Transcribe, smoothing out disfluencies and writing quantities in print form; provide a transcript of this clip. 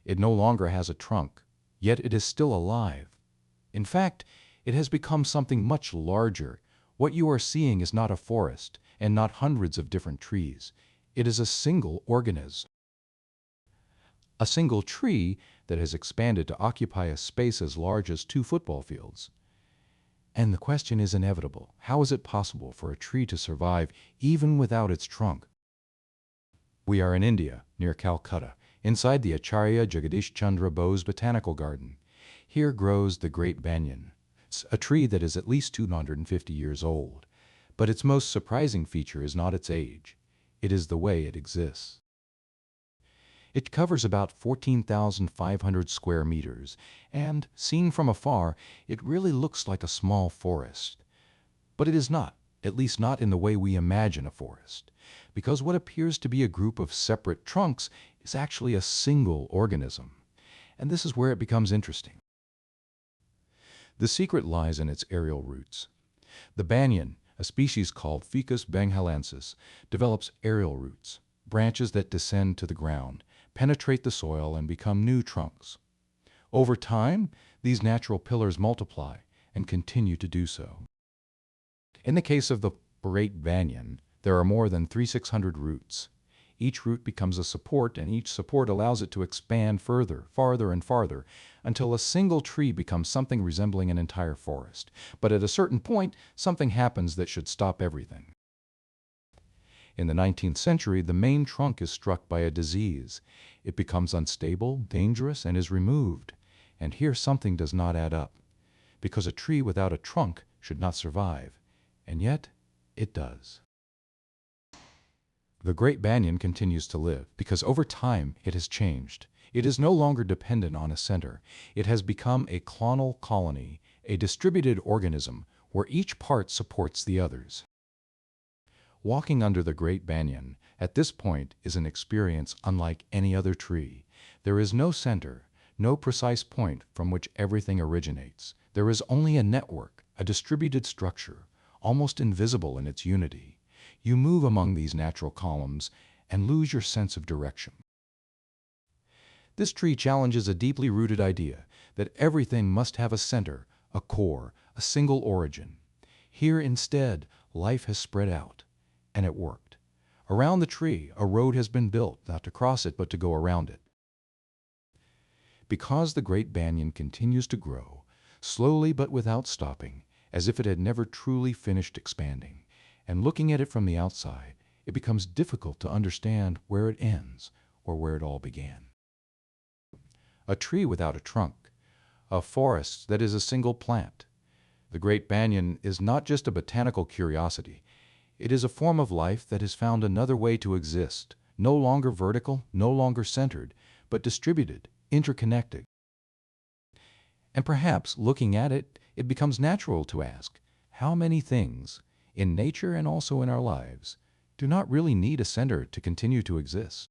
It no longer has a trunk, yet it is still alive. In fact, it has become something much larger. What you are seeing is not a forest and not hundreds of different trees. It is a single organism. A single tree that has expanded to occupy a space as large as 2 football fields. And the question is inevitable. How is it possible for a tree to survive even without its trunk? We are in India, near Calcutta, inside the Acharya Jagadish Chandra Bose Botanical Garden. Here grows the Great Banyan, a tree that is at least 250 years old. But its most surprising feature is not its age. It is the way it exists. It covers about 14,500 square meters, and, seen from afar, it really looks like a small forest. But it is not, at least not in the way we imagine a forest, because what appears to be a group of separate trunks is actually a single organism. And this is where it becomes interesting. The secret lies in its aerial roots. The banyan, a species called Ficus benghalensis, develops aerial roots, branches that descend to the ground, penetrate the soil, and become new trunks. Over time, these natural pillars multiply and continue to do so. In the case of the Great Banyan, there are more than 3,600 roots. Each root becomes a support, and each support allows it to expand further, farther, and farther, until a single tree becomes something resembling an entire forest. But at a certain point, something happens that should stop everything. In the 19th century, the main trunk is struck by a disease. It becomes unstable, dangerous, and is removed. And here something does not add up, because a tree without a trunk should not survive. And yet, it does. The Great Banyan continues to live because over time it has changed. It is no longer dependent on a center. It has become a clonal colony, a distributed organism where each part supports the others. Walking under the Great Banyan at this point is an experience unlike any other tree. There is no center, no precise point from which everything originates. There is only a network, a distributed structure, almost invisible in its unity. You move among these natural columns and lose your sense of direction. This tree challenges a deeply rooted idea that everything must have a center, a core, a single origin. Here, instead, life has spread out, and it worked. Around the tree, a road has been built, not to cross it, but to go around it. Because the Great Banyan continues to grow, slowly but without stopping, as if it had never truly finished expanding, and looking at it from the outside, it becomes difficult to understand where it ends or where it all began. A tree without a trunk, a forest that is a single plant. The Great Banyan is not just a botanical curiosity. It is a form of life that has found another way to exist, no longer vertical, no longer centered, but distributed, interconnected. And perhaps, looking at it, it becomes natural to ask, how many things, in nature and also in our lives, do not really need a center to continue to exist?